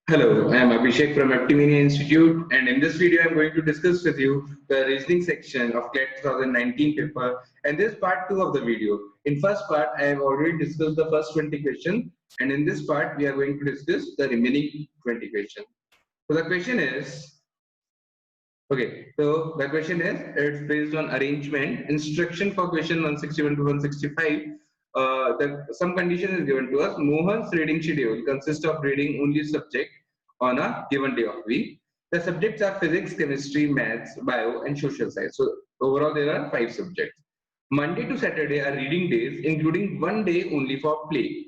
Hello, I am Abhishek from AptiMania Institute, and in this video, I am going to discuss with you the reasoning section of Clat 2019 paper, and this is part 2 of the video. In first part, I have already discussed the first 20 questions, and in this part, we are going to discuss the remaining 20 questions. So the question is, it's based on arrangement. Instruction for question 161 to 165. Some condition is given to us. Mohan's reading schedule consists of reading only subject on a given day of week. The subjects are physics, chemistry, maths, bio, and social science. So overall, there are 5 subjects. Monday to Saturday are reading days, including one day only for play.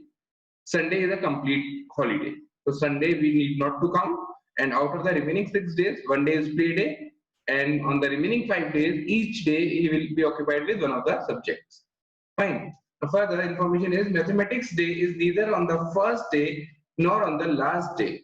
Sunday is a complete holiday. So Sunday we need not to count. And out of the remaining 6 days, one day is play day. And on the remaining 5 days, each day he will be occupied with one of the subjects. Fine. The further information is mathematics day is neither on the first day nor on the last day,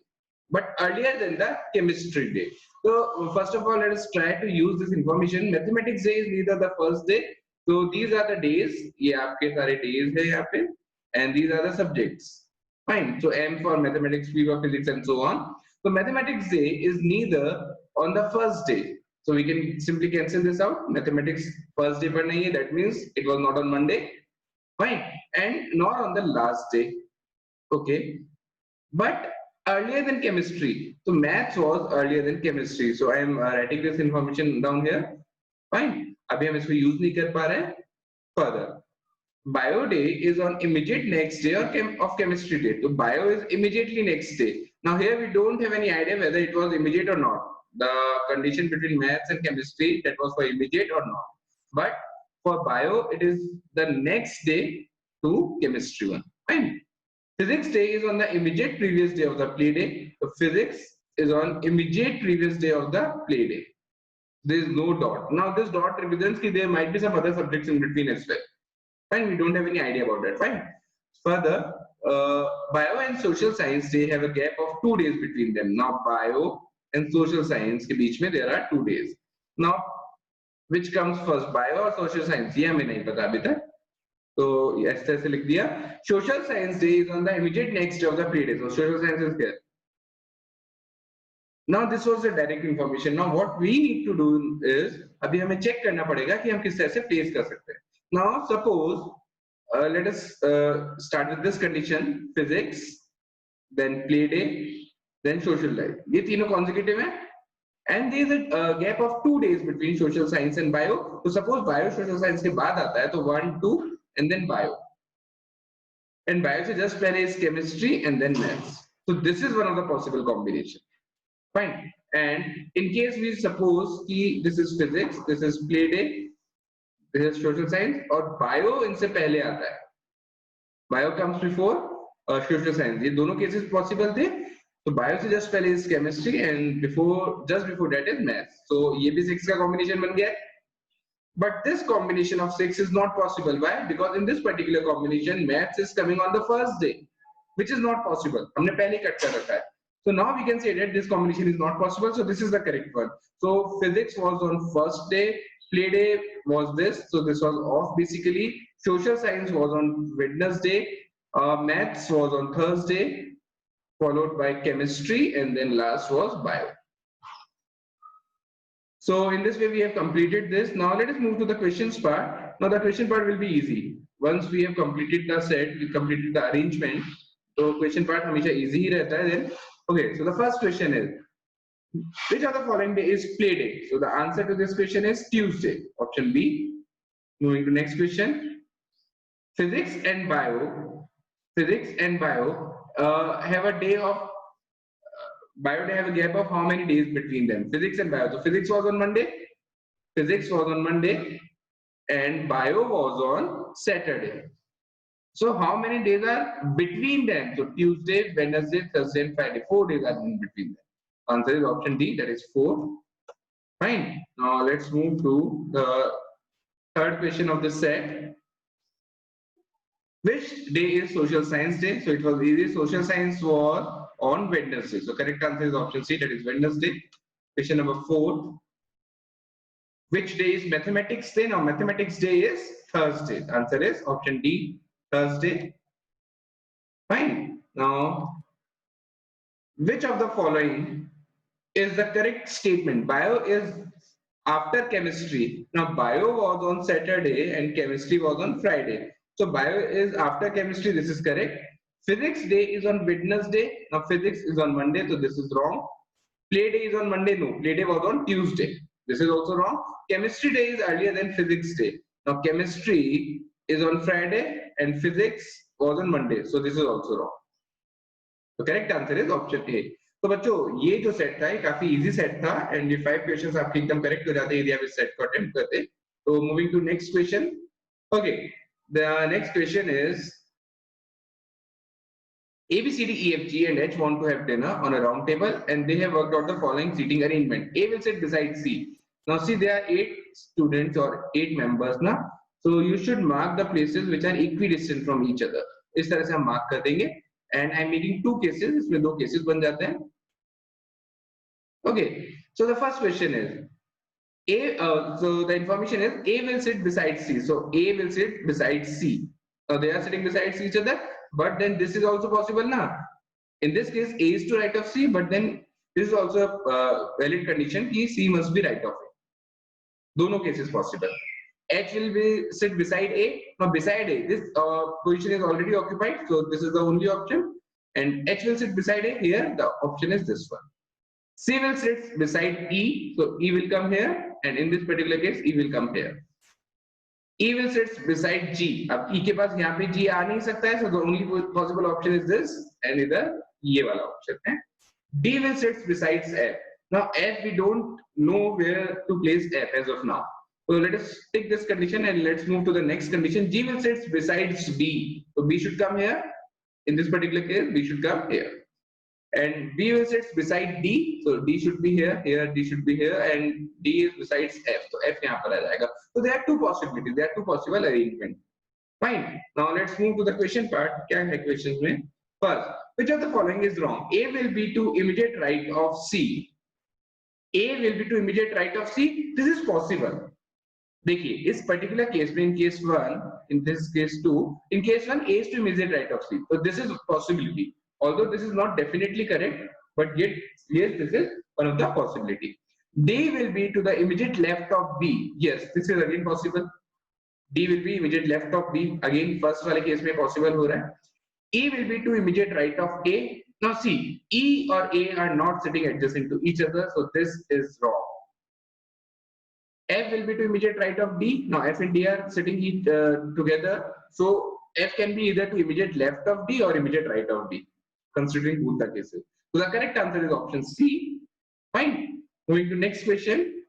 but earlier than the chemistry day. So first of all, let us try to use this information. Mathematics day is neither the first day. So these are the days. ये आपके सारे days है यहाँ पे, and these are the subjects. Fine. So M for mathematics, P for physics, and so on. So mathematics day is neither on the first day. So we can simply cancel this out. Mathematics first day पर नहीं है. That means it was not on Monday. Fine. And nor on the last day. Okay. But earlier than chemistry. So maths was earlier than chemistry. So I am writing this information down here. Fine. अभी हम इसको use नहीं कर पा रहे हैं. Further. Bio day is on immediate next day of chemistry day. So bio is immediately next day. Now here we don't have any idea whether it was immediate or not. The condition between maths and chemistry, that was for immediate or not. But for bio, it is the next day to chemistry one. Fine. Physics day is on the immediate previous day of the play day. So physics is on immediate previous day of the play day. There is no dot. Now this dot represents that there might be some other subjects in between as well. Fine, we don't have any idea about that. Fine. Further, bio and social science, they have a gap of 2 days between them. Now bio and social science के बीच में there are 2 days. Now which comes first, bio or social science? ये हमें नहीं पता अभी तक. तो इस तरह से लिख दिया. Social science day is on the immediate next day of the play day. So social science is there. Now this was the direct information. Now what we need to do is अभी हमें check करना पड़ेगा कि हम किस तरह से place कर सकते हैं. Now suppose let us start with this condition: physics, then play day, then social life. ये तीनों consecutive हैं, and there is a gap of 2 days between social science and bio. So suppose bio social science के बाद आता है तो 1, 2 and then bio. And bio से just पहले is chemistry and then maths. So this is one of the possible combination. Fine. And in case we suppose कि this is physics, this is play day, this is social science, और bio इनसे पहले आता है. Bio comes before social science. ये दोनों cases possible थे. तो bio से just पहले is chemistry and just before that is maths. So ये भी 6 का combination बन गया है. But this combination of 6 is not possible. Why? Because in this particular combination, maths is coming on the first day, which is not possible. हमने पहले cut कर रखा है. So now we can say that this combination is not possible. So this is the correct one. So physics was on first day, play day was this. So this was off basically. Social science was on Wednesday. Maths was on Thursday, followed by chemistry, and then last was bio. So in this way we have completed this. Now let us move to the questions part. Now the question part will be easy. Once we have completed the set, we completed the arrangement. So question part हमेशा easy ही रहता है. Then okay, so the first question is, which of the following day is play day? So the answer to this question is Tuesday. Option B. Moving to next question. Physics and bio have a day of bio day have a gap of how many days between them? Physics and bio. So physics was on Monday, and bio was on Saturday. So how many days are between them? So Tuesday, Wednesday, Thursday, and Friday. 4 days are in between them. Answer is option D, that is 4. Fine. Now let's move to the third question of this set. Which day is social science day? So it was easy. Social science was on Wednesday. So correct answer is option C, that is Wednesday. Question number 4. Which day is mathematics day? Now mathematics day is Thursday. Answer is option D, Thursday. Fine. Now Which of the following is the correct statement? Bio is after chemistry. Now, bio was on Saturday and chemistry was on Friday. So, bio is after chemistry. This is correct. Physics day is on Wednesday. Now, physics is on Monday. So, this is wrong. Play day is on Monday. No, play day was on Tuesday. This is also wrong. Chemistry day is earlier than physics day. Now, chemistry is on Friday and physics was on Monday. So, this is also wrong. तो correct answer is option A. तो बच्चों ये जो set था ये काफी easy set था and ये 5 क्वेश्चंस आपके एकदम करेक्ट हो जाते हैं यदि आप इस सेट को अटेम्प्ट करते। तो moving to next question. Okay, the next question is A, B, C, D, E, F, G and H want to have dinner on a round table and they have worked out the following seating arrangement. A will sit beside C. Now see, there are 8 students or 8 members ना, so you should mark the places which are equidistant from each other. इस तरह से हम mark कर देंगे and I'm making 2 cases, इसमें 2 cases बन जाते हैं। Okay, so the first question is so the information is A will sit beside C. So A will sit beside C. Now they are sitting beside each other, but then this is also possible now. In this case, A is to right of C, but then this is also a valid condition कि C must be right of A. दोनों cases possible. H will be sit beside A. Now beside A, this position is already occupied, so this is the only option. And H will sit beside A. Here the option is this one. C will sit beside E, so E will come here, and in this particular case, E will come here. E will sit beside G. अब E के पास यहाँ पे G आ नहीं सकता है, so the only possible option is this, and इधर ये वाला option है. D will sit beside F. Now F we don't know where to place F as of now. So let us take this condition and let's move to the next condition. G will sit beside B. So B should come here. In this particular case, B should come here. And B will sit beside D, so D should be here, here D should be here, and D is besides F, so F यहाँ पर आ जाएगा. So there are 2 possibilities, there are 2 possible arrangement. Fine. Now let's move to the question part. क्या है questions में? First, which of the following is wrong? A will be to immediate right of C. A will be to immediate right of C. This is possible. देखिए इस particular case में in case 1, in this case 2, in case 1 A is to immediate right of C. So this is possibility. Although this is not definitely correct, but yet yes, this is one of the possibility. D will be to the immediate left of B. Yes, this is again possible. D will be immediate left of B. Again, first वाले case में possible हो रहा है. E will be to immediate right of A. Now see, E or A are not sitting adjacent to each other, so this is wrong. F will be to immediate right of D. Now F and D are sitting together, so F can be either to immediate left of D or immediate right of D, considering both the cases. So the correct answer is option C. Fine. Moving to next question.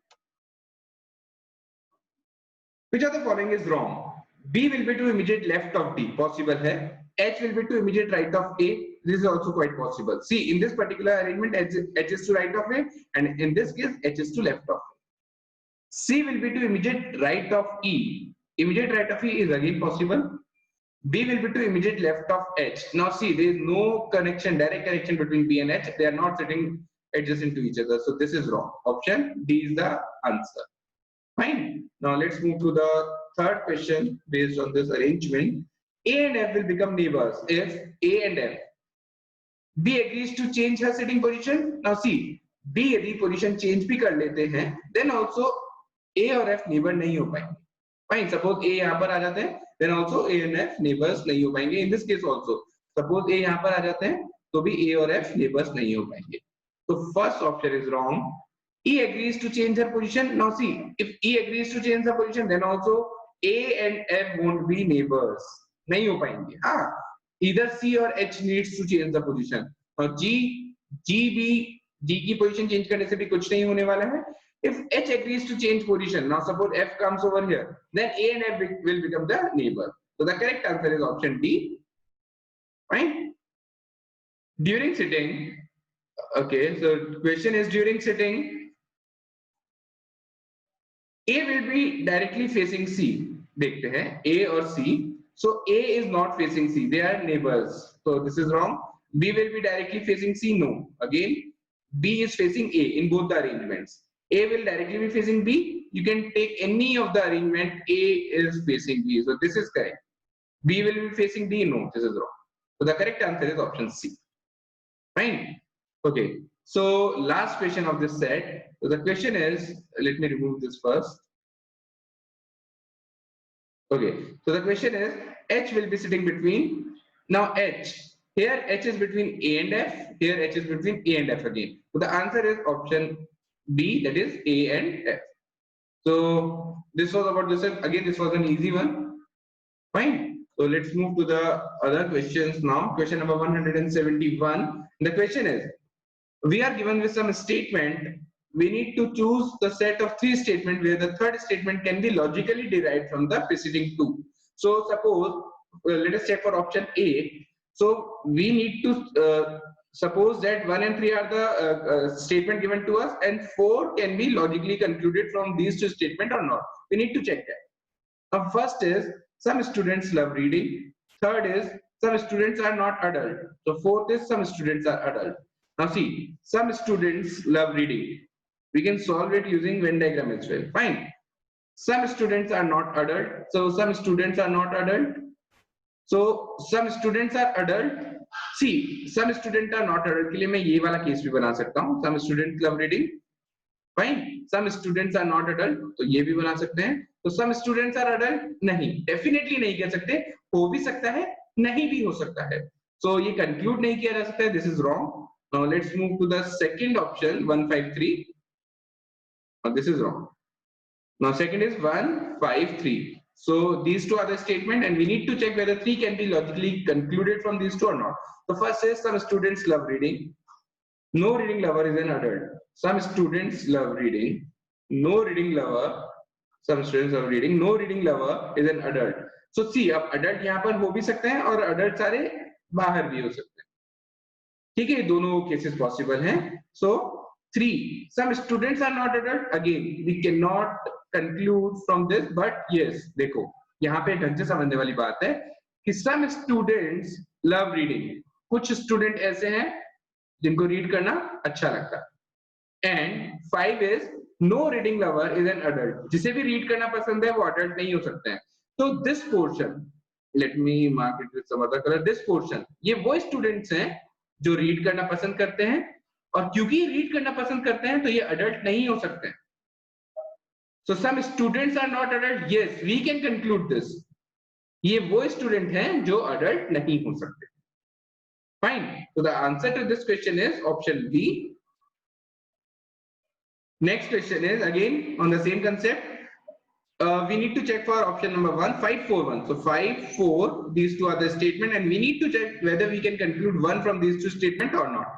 Which of the following is wrong? B will be to immediate left of D. Possible है. H will be to immediate right of A. This is also quite possible. See, in this particular arrangement, H is to right of A, and in this case, H is to left of A. C will be to immediate right of E. Immediate right of E is again possible. B will be to immediate left of H. Now see, there is no connection, direct connection between B and H. They are not sitting adjacent to each other. So this is wrong. Option D is the answer. Fine. Now let's move to the third question based on this arrangement. A and F will become neighbors if A and F. B agrees to change her sitting position. Now see, B यदि position change भी कर लेते हैं, then also A और F neighbor नहीं हो पाएंगे. Fine. Suppose A यहाँ पर आ जाते हैं, then also A and F neighbors नहीं हो पाएंगे. In this case also, suppose A यहाँ पर आ जाते हैं, तो भी A और F neighbors नहीं हो पाएंगे. So first option is wrong. E agrees to change her position. Now see, if E agrees to change her position, then also A and F won't be neighbors. नहीं हो पाएंगे. हाँ, either C or H needs to change the position. और G की position change करने से भी कुछ नहीं होने वाला है. If H agrees to change position, now suppose F comes over here, then A and F will become the neighbor. So the correct answer is option D. Fine. During sitting, okay, so question is during sitting, A will be directly facing C. देखते हैं A और C. So A is not facing C. They are neighbors. So this is wrong. B will be directly facing C. No. Again, B is facing A in both the arrangements. A will directly be facing B. You can take any of the arrangement. A is facing B. So this is correct. B will be facing D. No, this is wrong. So the correct answer is option C. Fine. Okay, so last question of this set. So the question is, let me remove this first. Okay, so the question is, H will be sitting between, now H, here H is between A and F, here H is between A and F again. So the answer is option B, that is A and F. So this was about this, again this was an easy one, fine. So let's move to the other questions now. Question number 171. The question is, we are given with some statement. We need to choose the set of three statements where the third statement can be logically derived from the preceding two. So suppose, let us check for option A. So we need to suppose that 1 and 3 are the statement given to us, and 4 can be logically concluded from these two statements or not. We need to check that. Now, first is, some students love reading. Third is, some students are not adult. So fourth is, some students are adult. Now see, some students love reading. We can solve it using Venn diagram as well. Fine. Some students are not adult. So some students are not adult. So some students are adult. See, some students are not adult. के लिए मैं ये वाला case भी बना सकता हूँ. Some students love reading. Fine. Some students are not adult. तो ये भी बना सकते हैं. तो some students are adult. नहीं, definitely नहीं कह सकते. हो भी सकता है, नहीं भी हो सकता है. So ये conclude नहीं किया जा सकता है. This is wrong. Now let's move to the second option, 153. Now this is wrong. Now second is 153. So these two are the statement, and we need to check whether 3 can be logically concluded from these two or not. The first is, some students love reading. No reading lover is an adult. Some students love reading. No reading lover. Some students love reading. No reading lover is an adult. So see, अब adult यहाँ पर हो भी सकते हैं और adult सारे बाहर भी हो सकते हैं. ठीक है, दोनों cases possible हैं. So 3. Some students are not adult. Again, we cannot conclude from this, but yes, देखो यहाँ पे ढंग से समझने वाली बात है कि some students love reading. कुछ student ऐसे हैं जिनको रीड करना अच्छा लगता है. And 5 is, no reading lover is an adult. जिसे भी रीड करना पसंद है वो अडल्ट नहीं हो सकते हैं. तो this portion, let me mark it with some other colour. This portion, ये वो स्टूडेंट्स हैं जो रीड करना पसंद करते हैं, और क्योंकि रीड करना पसंद करते हैं तो ये अडल्ट नहीं हो सकते हैं. So some students are not adult. Yes, we can conclude this. ये वो स्टूडेंट हैं जो अडल्ट नहीं हो सकते. Fine. So the answer to this question is option B. Next question is again on the same concept. We need to check for option number 1, 541. So 5, 4, these two are the statement, and we need to check whether we can conclude one from these two statements or not.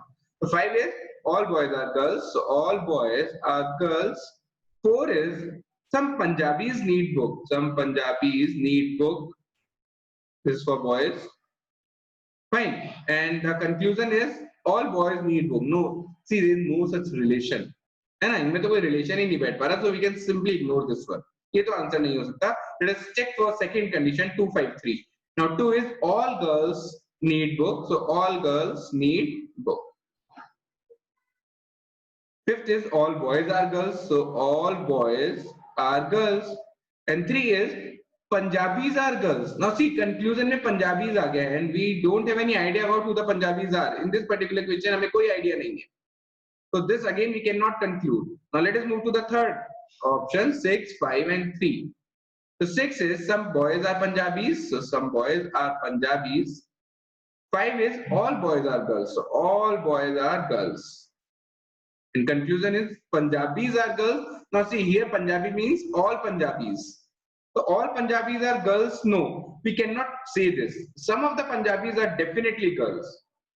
So 5 is, all boys are girls. So all boys are girls. 4 is, some Punjabis need book. Some Punjabis need book. This is for boys. Fine. And the conclusion is, all boys need book. No, see, there is no such relation. है ना, इनमें तो कोई relation ही नहीं बैठ पा रहा, so we can simply ignore this one. ये तो आंसर नहीं हो सकता. Let us check for second condition, 253. Now 2 is, all girls need book. So all girls need book. Fifth is, all boys are girls. So all boys are girls. And 3 is, Punjabis are girls. Now see, conclusion में Punjabis आ गया, and we don't have any idea about who the Punjabis are. In this particular question हमें कोई idea नहीं है. So this again we cannot conclude. Now let us move to the third option, 6, 5 and 3. So 6 is, some boys are Punjabis. So some boys are Punjabis. 5 is, all boys are girls. So all boys are girls. And conclusion is, Punjabis are girls. Now see, here Punjabi means all Punjabis. So all Punjabis are girls? No, we cannot say this. Some of the Punjabis are definitely girls,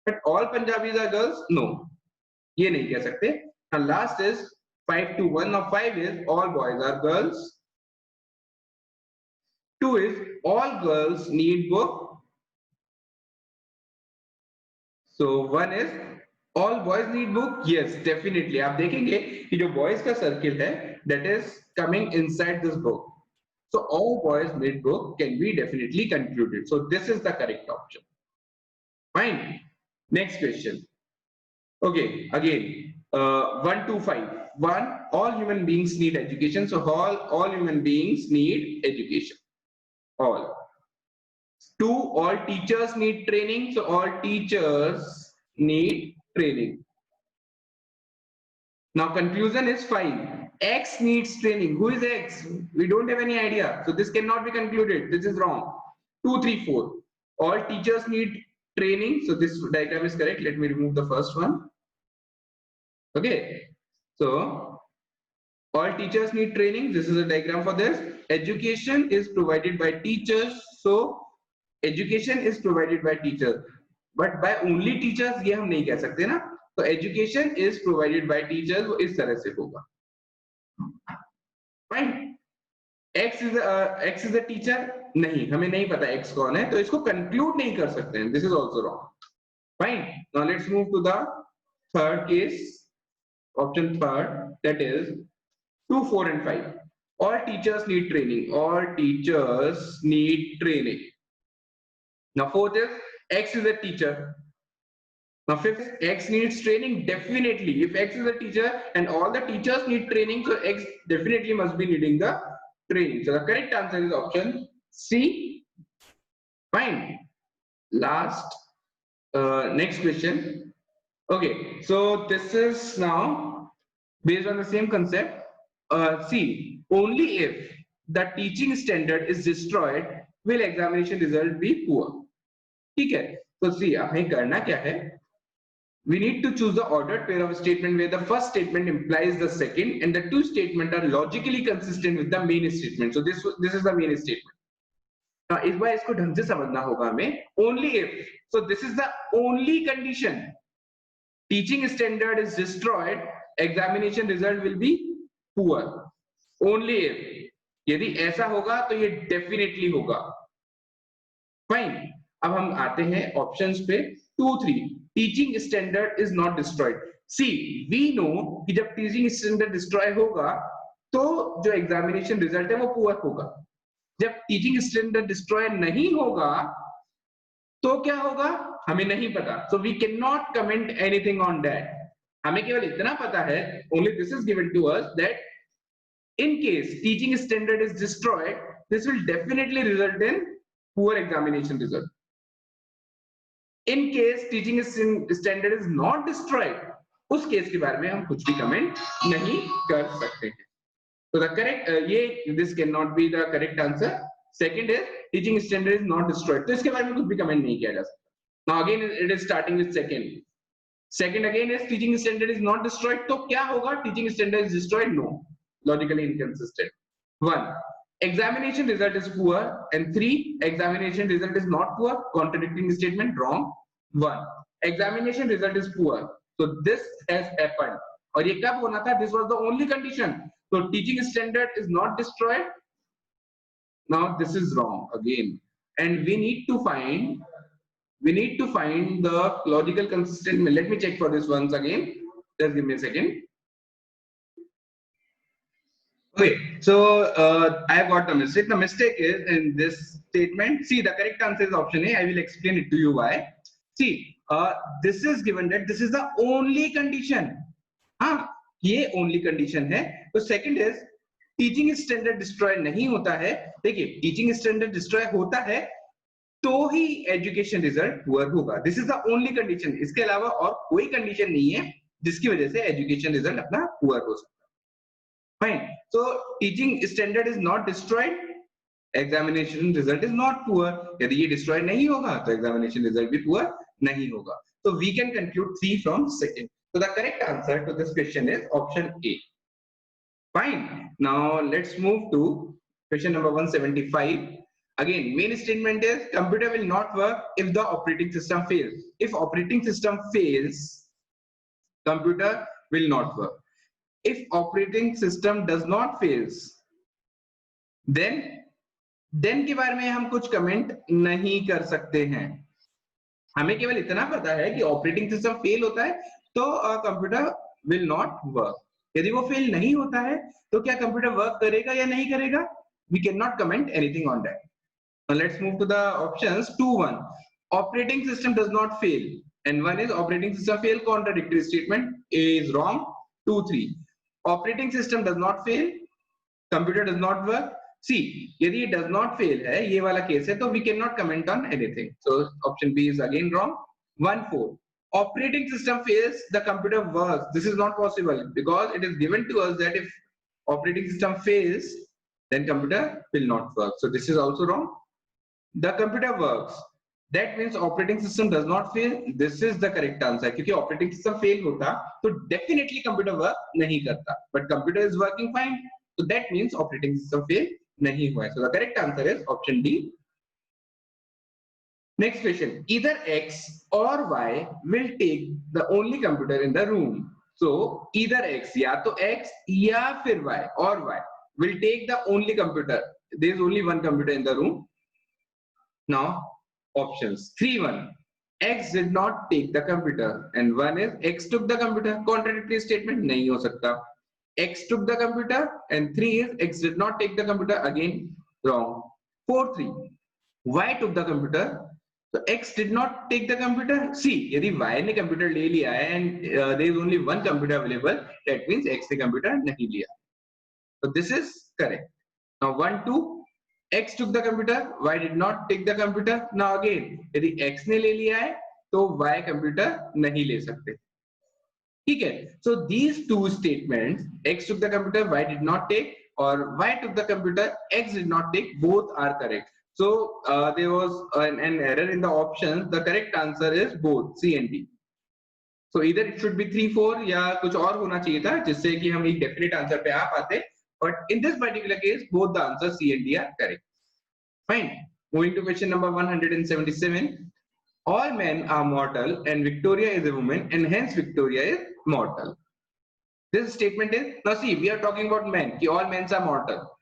but all Punjabis are girls? No, ये नहीं कह सकते. Now last is 5 to 1. Now 5 is, all boys are girls. 2 is, all girls need book. So 1 is, all boys need book. Yes, definitely. आप देखेंगे कि जो boys का circle है, that is coming inside this book. So all boys need book can be definitely concluded. So this is the correct option. Fine. Next question. Okay, again, 125. 1, all human beings need education. So all human beings need education. All. 2, all teachers need training. So all teachers need training. Now conclusion is 5. X needs training. Who is X? We don't have any idea. So this cannot be concluded. This is wrong. 2, 3, 4. All teachers need training. So this diagram is correct. Let me remove the first one. Okay. So all teachers need training. This is a diagram for this. Education is provided by teachers. So education is provided by teachers. But by only teachers ये हम नहीं कह सकते ना. तो education is provided by teachers. वो इस तरह से होगा. Fine. X is a teacher. नहीं, हमें नहीं पता X कौन है, तो इसको conclude नहीं कर सकते हैं. This is also wrong. Fine. Now let's move to the third case. Option third, that is 2, 4, and 5. All teachers need training. All teachers need training. Now fourth is X is a teacher. Now fifth, X needs training. Definitely, if X is a teacher and all the teachers need training, so X definitely must be needing the training. So the correct answer is option C. Fine. Last, next question. Okay, so this is now based on the same concept. See, only if the teaching standard is destroyed will examination result be poor. ठीक है, तो see, हमें करना क्या है? We need to choose the ordered pair of statement where the first statement implies the second and the two statements are logically consistent with the main statement. So this is the main statement. Now इस बार इसको ढंग से समझना होगा हमें. Only if. So this is the only condition. Teaching standard is destroyed, examination result will be poor. Only if. यदि ऐसा होगा तो ये definitely होगा. Fine. अब हम आते हैं ऑप्शंस पे. 2, 3. Teaching standard is not destroyed. See, we know कि जब teaching standard destroy होगा तो जो examination result है वो poor होगा. जब teaching standard destroy नहीं होगा तो क्या होगा हमें नहीं पता. So we cannot comment anything on that. हमें केवल इतना पता है, only this is given to us, that in case teaching standard is destroyed, this will definitely result in poor examination result. In case teaching standard is not destroyed, उस case के बारे में हम कुछ भी कमेंट नहीं कर सकते हैं. So the correct this cannot be the correct answer. Second is teaching standard is not destroyed. तो इसके बारे में कुछ भी कमेंट नहीं किया जा सकता. Now again it is starting with second. Second again is teaching standard is not destroyed. तो क्या होगा? Teaching standard is destroyed? No. Logically inconsistent. 1. Examination result is poor, and 3. Examination result is not poor. Contradicting statement, wrong. 1. Examination result is poor. So this has happened. और ये कब होना था? This was the only condition. So teaching standard is not destroyed. Now this is wrong again, and we need to find the logical consistent. Let me check for this once again. Just give me a second. Okay, so I have got the mistake. The mistake is in this statement. See, the correct answer is option A. I will explain it to you why. See, this is given that this is the only condition. हाँ, ये only condition है. तो second is teaching standard destroy नहीं होता है. देखिए, teaching standard destroy होता है तो ही education result poor होगा. This is the only condition. इसके अलावा और कोई condition नहीं है जिसकी वजह से education result अपना poor हो सकता है. Fine. So teaching standard is not destroyed. Examination result is not poor. यदि ये destroy नहीं होगा तो examination result भी poor नहीं होगा. So we can conclude 3 from second. So the correct answer to this question is option A. Fine. Now let's move to question number 175. Again, main statement is computer will not work if the operating system fails. If operating system fails, computer will not work. If operating system does not fails, then के बारे में हम कुछ comment नहीं कर सकते हैं. हमें केवल इतना पता है कि ऑपरेटिंग सिस्टम फेल होता है तो कंप्यूटर विल नॉट वर्क. यदि वो फेल नहीं होता है तो क्या कंप्यूटर वर्क करेगा या नहीं करेगा? We cannot comment anything on that. Now let's move to the options. 2, 1. Operating system does not fail, and 1 is operating system fail. Contradictory statement. A is wrong. 2, 3. Operating system does not fail, computer does not work. See, यदि it does not fail है, ये वाला case है, तो we cannot comment on anything. So option B is again wrong. 1, 4. operating system fails, the computer works. This is not possible because it is given to us that if operating system fails, then computer will not work. So this is also wrong. The computer works. That means operating system does not fail. This is the correct answer. क्योंकि operating system fail होता तो definitely computer work नहीं करता. But computer is working fine. So that means operating system fail नहीं हुआ. So the correct answer is option D. Next question. Either X or Y will take the only computer in the room. So either X, या तो X या फिर Y or Y will take the only computer. There is only one computer in the room. Now options 3-1. X did not take the computer and one is X took the computer. Contradictory statement नहीं हो सकता. X took the computer and 3 is X did not take the computer. Again wrong. 4-3. Y took the computer. So X did not take the computer. See, यदि Y ने computer ले लिया है and there is only one computer available, that means X ने computer नहीं लिया. So this is correct. Now 1-2. X took the computer. Y did not take the computer. Now again, यदि X ने ले लिया है, तो Y computer नहीं ले सकते. ठीक है. So these two statements, X took the computer, Y did not take, or Y took the computer, X did not take, both are correct. So there was an error in the options. The correct answer is both C and D. So either it should be 3-4 या कुछ और होना चाहिए था जिससे कि हम एक definite answer पे आ पाते. But in this particular case, both the answers C and D are correct. Fine. Moving to question number 177. All men are mortal and Victoria is a woman and hence Victoria is mortal. This statement is, now see, we are talking about men. All men are mortal.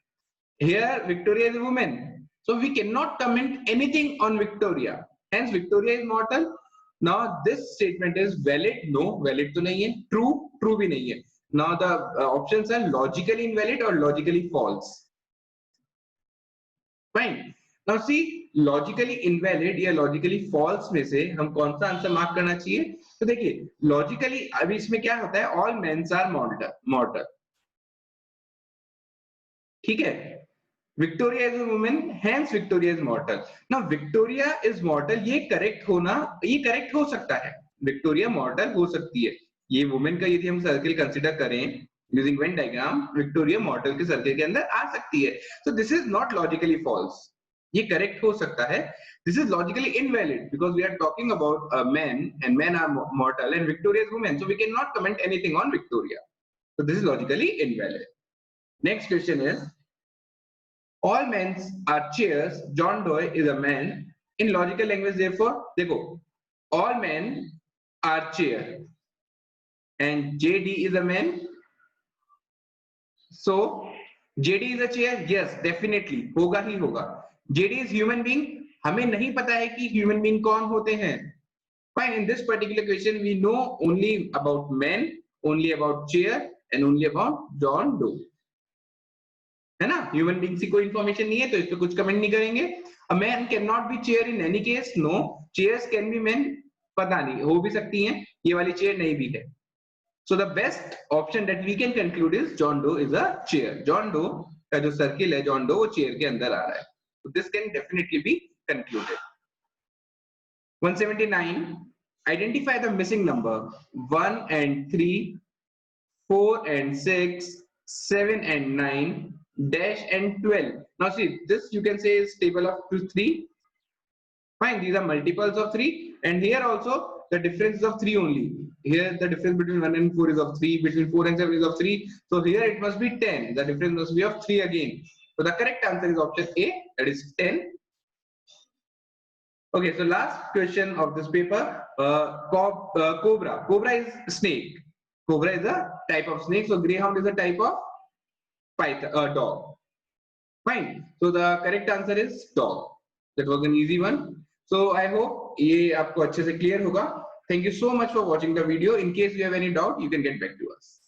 Here Victoria is a woman. So we cannot comment anything on Victoria. Hence Victoria is mortal. Now this statement is valid. No, valid to nahi hai. True, true bhi nahi hai. Now the options are logically invalid or logically false. Fine. Now see, logically invalid या logically false में से हम कौन सा answer mark करना चाहिए? तो देखिए, logically अभी इसमें क्या होता है? All men are mortal. ठीक है? Victoria is a woman, hence Victoria is mortal. Now Victoria is mortal, ये correct हो सकता है. Victoria mortal हो सकती है. ये woman का यदि हम circle consider करें using Venn diagram, Victoria mortal के circle के अंदर आ सकती है. So this is not logically false. ये correct हो सकता है. This is logically invalid because we are talking about men and men are mortal and Victoria is woman. So we cannot comment anything on Victoria. So this is logically invalid. Next question is, all men are chairs. John Doe is a man. In logical language, therefore, देखो, all men are chair, and JD is a man. So JD is a chair. Yes, definitely होगा ही होगा. JD is human being. हमें नहीं पता है कि human being कौन होते हैं. Fine. In this particular question, we know only about men, only about chair, and only about John Doe. है ना, ह्यूमन बीइंग्स की कोई इंफॉर्मेशन नहीं है तो इस पे कुछ कमेंट नहीं करेंगे. A man can not be chair in any case. No, chairs can be man, पता नहीं, हो भी सकती हैं, ये वाली चेयर नहीं भी है. So the best option that we can conclude is John Doe is a chair. John Doe का जो सर्किल है, जॉन डो वो चेयर के अंदर आ रहा है. तो this can definitely be concluded. 179. Identify the missing number 1 and 3, 4 and 6, 7 and 9, dash and 12. Now see, this you can say is table of 3. Fine, these are multiples of 3, and here also the difference is of 3 only. Here the difference between 1 and 4 is of 3, between 4 and 7 is of 3. So here it must be 10. The difference must be of 3 again. So the correct answer is option A, that is 10. Okay, so last question of this paper. Cobra. Cobra is snake. Cobra is a type of snake. So greyhound is a type of dog. Fine. So the correct answer is dog. That was an easy one. So I hope ये आपको अच्छे से clear होगा. Thank you so much for watching the video. In case you have any doubt, you can get back to us.